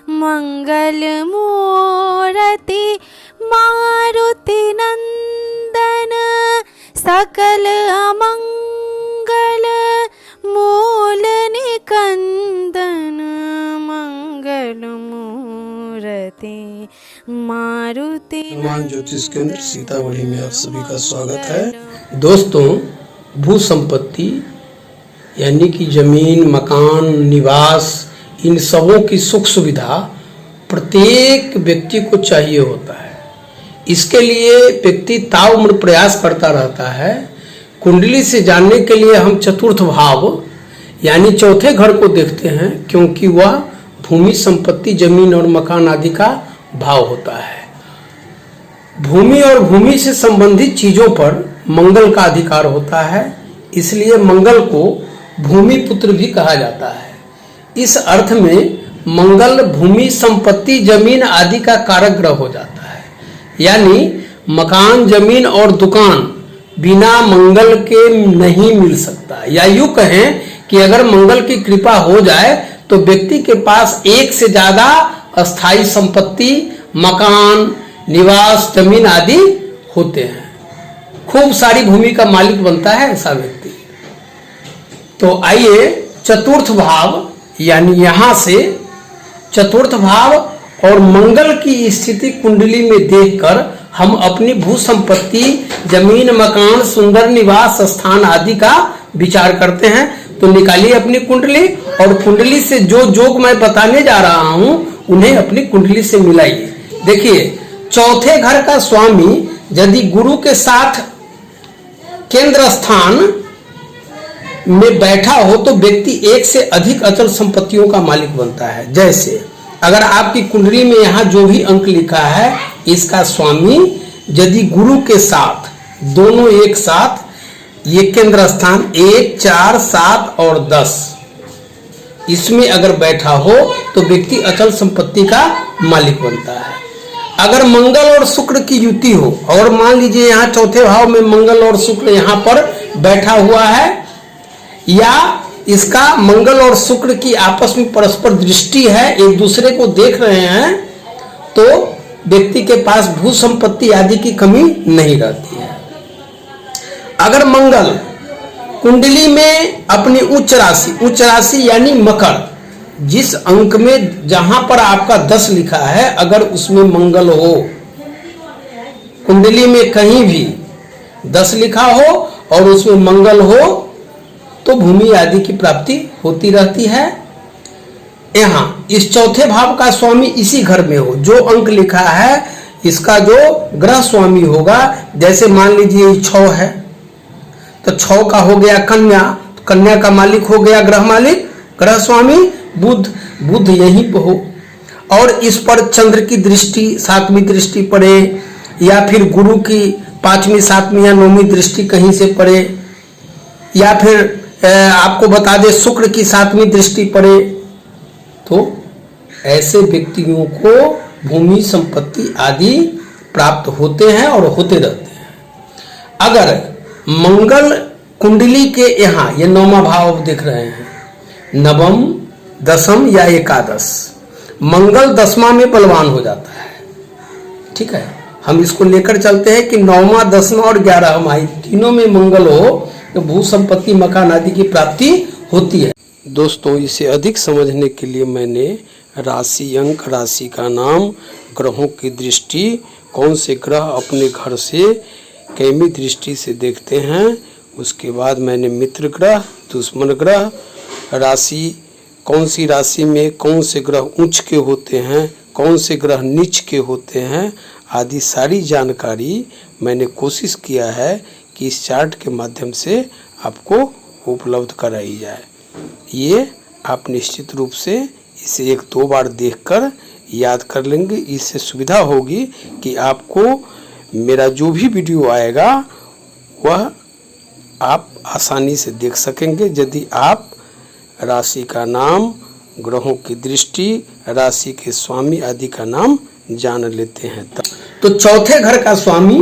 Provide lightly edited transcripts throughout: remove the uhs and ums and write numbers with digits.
मंगल मूर्ति मारुति नंदन सकल अमंगल मूल निकंदन मंगल मूर्ति मारुति हनुमान ज्योतिष केंद्र सीतामढ़ी में आप सभी का स्वागत है। दोस्तों, भू संपत्ति यानी कि जमीन, मकान, निवास, इन सबों की सुख सुविधा प्रत्येक व्यक्ति को चाहिए होता है। इसके लिए व्यक्ति ताउम्र प्रयास करता रहता है। कुंडली से जानने के लिए हम चतुर्थ भाव यानी चौथे घर को देखते हैं, क्योंकि वह भूमि, संपत्ति, जमीन और मकान आदि का भाव होता है। भूमि और भूमि से संबंधित चीजों पर मंगल का अधिकार होता है, इसलिए मंगल को भूमि पुत्र भी कहा जाता है। इस अर्थ में मंगल भूमि, संपत्ति, जमीन आदि का कारक ग्रह हो जाता है। यानी मकान, जमीन और दुकान बिना मंगल के नहीं मिल सकता। या यूं कहें कि अगर मंगल की कृपा हो जाए तो व्यक्ति के पास एक से ज्यादा अस्थायी संपत्ति, मकान, निवास, जमीन आदि होते हैं। खूब सारी भूमि का मालिक बनता है ऐसा व्यक्ति। तो आइए चतुर्थ भाव यानी यहां से चतुर्थ भाव और मंगल की स्थिति कुंडली में देखकर हम अपनी भू संपत्ति, जमीन, मकान, सुंदर निवास स्थान आदि का विचार करते हैं। तो निकालिए अपनी कुंडली और कुंडली से जो योग मैं बताने जा रहा हूं उन्हें अपनी कुंडली से मिलाइए। देखिए, चौथे घर का स्वामी यदि गुरु के साथ केंद्र स्थान में बैठा हो तो व्यक्ति एक से अधिक अचल संपत्तियों का मालिक बनता है। जैसे अगर आपकी कुंडली में यहाँ जो भी अंक लिखा है, इसका स्वामी यदि गुरु के साथ दोनों एक साथ ये केंद्र स्थान 1, 4, 7 और 10 इसमें अगर बैठा हो तो व्यक्ति अचल संपत्ति का मालिक बनता है। अगर मंगल और शुक्र की युति हो और मान लीजिए यहाँ चौथे भाव में मंगल और शुक्र यहाँ पर बैठा हुआ है, या इसका मंगल और शुक्र की आपस में परस्पर दृष्टि है, एक दूसरे को देख रहे हैं, तो व्यक्ति के पास भू संपत्ति आदि की कमी नहीं रहती है। अगर मंगल कुंडली में अपनी उच्च राशि यानी मकर, जिस अंक में जहां पर आपका 10 लिखा है, अगर उसमें मंगल हो, कुंडली में कहीं भी 10 लिखा हो और उसमें मंगल हो तो भूमि आदि की प्राप्ति होती रहती है। यहाँ इस चौथे भाव का स्वामी इसी घर में हो, जो अंक लिखा है इसका जो ग्रह स्वामी होगा, जैसे मान लीजिए 6 है तो 6 का हो गया कन्या, कन्या का मालिक हो गया ग्रह मालिक, ग्रह स्वामी बुध यहीं पर हो और इस पर चंद्र की दृष्टि 7वीं दृष्टि पड़े, या फिर गुरु की 5वीं, 7वीं या 9वीं दृष्टि कहीं से पड़े, या फिर आपको बता दे शुक्र की 7वीं दृष्टि पड़े, तो ऐसे व्यक्तियों को भूमि, संपत्ति आदि प्राप्त होते हैं और होते रहते हैं। अगर मंगल कुंडली के यहाँ ये 9वां भाव देख रहे हैं, नवम, दसम या एकादश, मंगल 10वां में बलवान हो जाता है। ठीक है, हम इसको लेकर चलते हैं कि 9वां, 10वां और 11वां तीनों में मंगल हो तो भू संपत्ति, मकान आदि की प्राप्ति होती है। दोस्तों, इसे अधिक समझने के लिए मैंने राशि, अंक, राशि का नाम, ग्रहों की दृष्टि, कौन से ग्रह अपने घर से कैमी दृष्टि से देखते हैं, उसके बाद मैंने मित्र ग्रह, दुश्मन ग्रह, राशि, कौन सी राशि में कौन से ग्रह उच्च के होते हैं, कौन से ग्रह नीच के होते हैं आदि सारी जानकारी मैंने कोशिश किया है कि इस चार्ट के माध्यम से आपको उपलब्ध कराई जाए। ये आप निश्चित रूप से इसे 1-2 बार देखकर याद कर लेंगे। इससे सुविधा होगी कि आपको मेरा जो भी वीडियो आएगा वह आप आसानी से देख सकेंगे, यदि आप राशि का नाम, ग्रहों की दृष्टि, राशि के स्वामी आदि का नाम जान लेते हैं। तो चौथे घर का स्वामी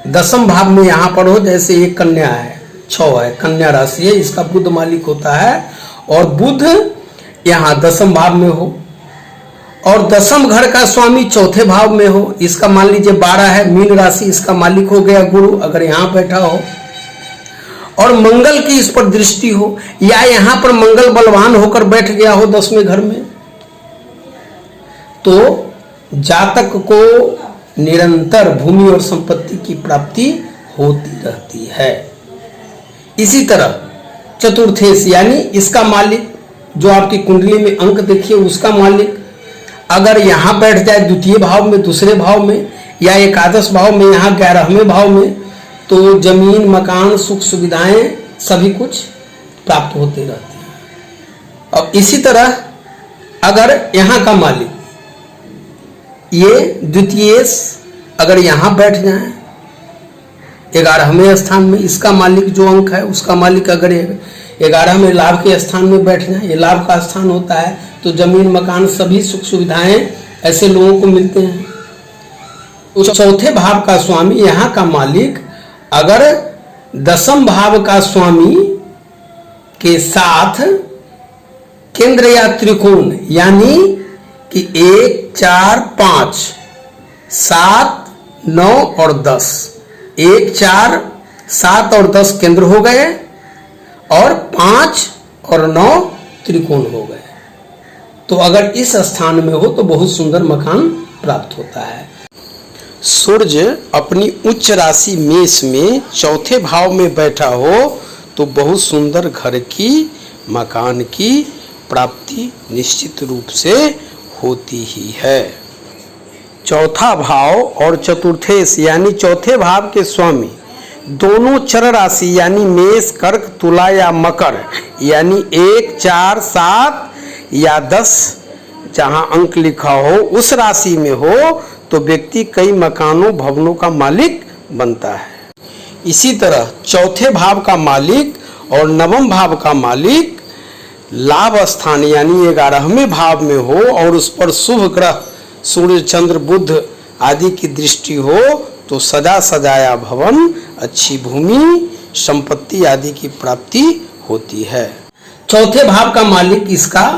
10वें भाव में यहाँ पर हो, जैसे एक कन्या है, 6 है, कन्या राशि है, इसका बुध मालिक होता है, और बुध यहाँ 10वें भाव में हो और दसम घर का स्वामी चौथे भाव में हो, इसका मान लीजिए 12 है, मीन राशि, इसका मालिक हो गया गुरु, अगर यहाँ बैठा हो, और मंगल की इस पर दृष्टि हो, या यहाँ पर मंगल बलवान होकर बैठ गया हो 10वें घर में, तो जातक को निरंतर भूमि और संपत्ति की प्राप्ति होती रहती है। इसी तरह चतुर्थेश यानी इसका मालिक, जो आपकी कुंडली में अंक देखिए उसका मालिक अगर यहाँ बैठ जाए द्वितीय भाव में, दूसरे भाव में, या एकादश भाव में, यहाँ 11वें भाव में, तो जमीन, मकान, सुख सुविधाएं सभी कुछ प्राप्त होते रहते हैं। और इसी तरह अगर यहाँ का मालिक ये द्वितीयेश अगर यहाँ बैठ जाए 11वें स्थान में, इसका मालिक जो अंक है उसका मालिक अगर 11वें लाभ के स्थान में बैठ जाए, ये लाभ का स्थान होता है, तो जमीन, मकान, सभी सुख सुविधाएं ऐसे लोगों को मिलते हैं। उस चौथे भाव का स्वामी, यहाँ का मालिक अगर दसम भाव का स्वामी के साथ केंद्र या त्रिकोण यानी कि 1, 4, 5, 7, 9 और 10, 1, 4, 7 और 10 केंद्र हो गए और 5 और 9 त्रिकोण हो गए, तो अगर इस स्थान में हो तो बहुत सुंदर मकान प्राप्त होता है। सूर्य अपनी उच्च राशि मेष में चौथे भाव में बैठा हो तो बहुत सुंदर घर की, मकान की प्राप्ति निश्चित रूप से होती ही है। चौथा भाव और चतुर्थेश यानी चौथे भाव के स्वामी दोनों चर राशि यानी मेष, कर्क, तुला या मकर यानी 1, 4, 7 या 10 जहां अंक लिखा हो उस राशि में हो तो व्यक्ति कई मकानों, भवनों का मालिक बनता है। इसी तरह चौथे भाव का मालिक और नवम भाव का मालिक लाभ स्थान यानी 11वें भाव में हो और उस पर शुभ ग्रह सूर्य, चंद्र, बुध आदि की दृष्टि हो तो सजा सजाया भवन, अच्छी भूमि, संपत्ति आदि की प्राप्ति होती है। चौथे भाव का मालिक इसका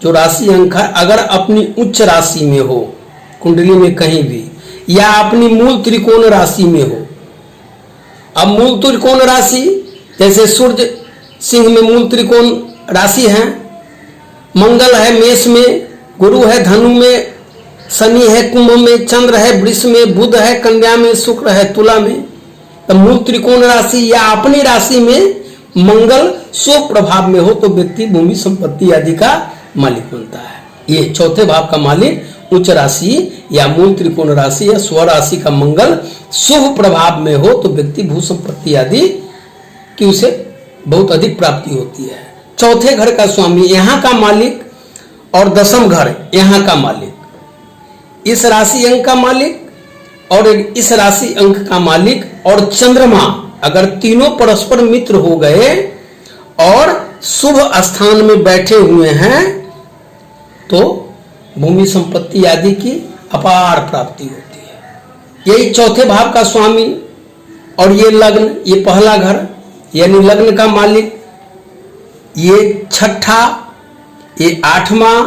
जो राशि अंक है अगर अपनी उच्च राशि में हो, कुंडली में कहीं भी, या अपनी मूल त्रिकोण राशि में हो। अब मूल त्रिकोण राशि जैसे सूर्य सिंह में मूल त्रिकोण राशि है, मंगल है मेष में, गुरु है धनु में, शनि है कुंभ में, चंद्र है वृष में, बुध है कन्या में, शुक्र है तुला में, तो मूल त्रिकोण राशि या अपनी राशि में मंगल शुभ प्रभाव में हो तो व्यक्ति भूमि, संपत्ति आदि का मालिक बनता है। ये चौथे भाव का मालिक उच्च राशि या मूल त्रिकोण राशि या स्व राशि का मंगल शुभ प्रभाव में हो तो व्यक्ति भू संपत्ति आदि की उसे बहुत अधिक प्राप्ति होती है। चौथे घर का स्वामी, यहाँ का मालिक और दसम घर यहाँ का मालिक, इस राशि अंक का मालिक और इस राशि अंक का मालिक और चंद्रमा अगर तीनों परस्पर मित्र हो गए और शुभ स्थान में बैठे हुए हैं तो भूमि, संपत्ति आदि की अपार प्राप्ति होती है। यही चौथे भाव का स्वामी और ये लग्न, ये पहला घर यानी लग्न का मालिक, ये छठा, ये 8वां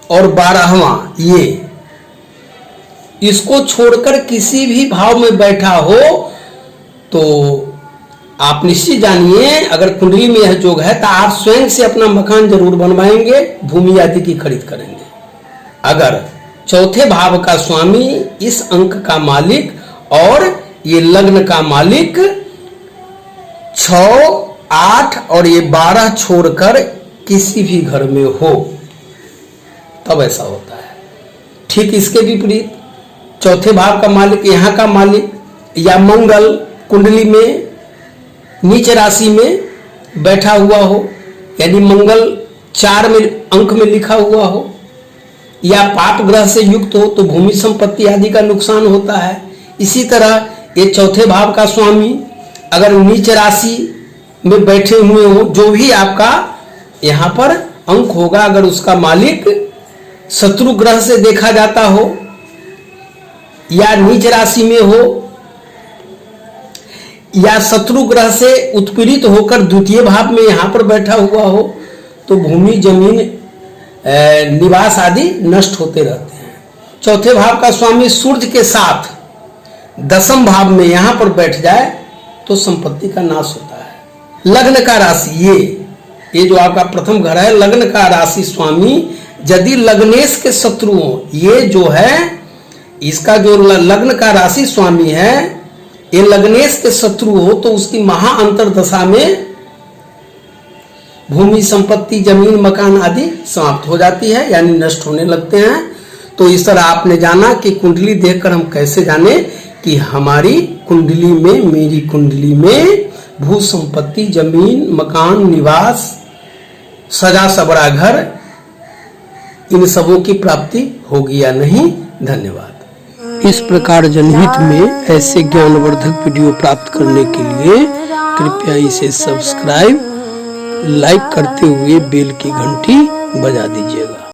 और 12वां, ये इसको छोड़कर किसी भी भाव में बैठा हो तो आप निश्चित जानिए अगर कुंडली में यह योग है तो आप स्वयं से अपना मकान जरूर बनवाएंगे, भूमि आदि की खरीद करेंगे। अगर चौथे भाव का स्वामी इस अंक का मालिक और ये लग्न का मालिक 6, 8 और ये 12 छोड़कर किसी भी घर में हो तब ऐसा होता है। ठीक इसके विपरीत चौथे भाव का मालिक, यहाँ का मालिक या मंगल कुंडली में नीच राशि में बैठा हुआ हो यानी मंगल 4 में अंक में लिखा हुआ हो या पाप ग्रह से युक्त हो तो भूमि, संपत्ति आदि का नुकसान होता है। इसी तरह ये चौथे भाव का स्वामी अगर नीच राशि में बैठे हुए हो, जो भी आपका यहाँ पर अंक होगा अगर उसका मालिक शत्रु ग्रह से देखा जाता हो या नीच राशि में हो या शत्रु ग्रह से उत्पीड़ित होकर द्वितीय भाव में यहाँ पर बैठा हुआ हो तो भूमि, जमीन निवास आदि नष्ट होते रहते हैं। चौथे भाव का स्वामी सूर्य के साथ दसम भाव में यहाँ पर बैठ जाए तो संपत्ति का नाश होता है। लग्न का राशि ये जो आपका प्रथम घर है, लग्न का राशि स्वामी यदि लग्नेश के शत्रु हो, ये जो है इसका जो लग्न का राशि स्वामी है ये लग्नेश के शत्रु हो तो उसकी महा अंतर दशा में भूमि संपत्ति जमीन मकान आदि समाप्त हो जाती है, यानी नष्ट होने लगते हैं। तो इस तरह आपने जाना कि कुंडली देखकर हम कैसे जाने कि हमारी कुंडली में, मेरी कुंडली में भू संपत्ति जमीन मकान निवास सजा सबरा घर इन सबों की प्राप्ति होगी या नहीं। धन्यवाद। इस प्रकार जनहित में ऐसे ज्ञानवर्धक वीडियो प्राप्त करने के लिए कृपया इसे सब्सक्राइब, लाइक करते हुए बेल की घंटी बजा दीजिएगा।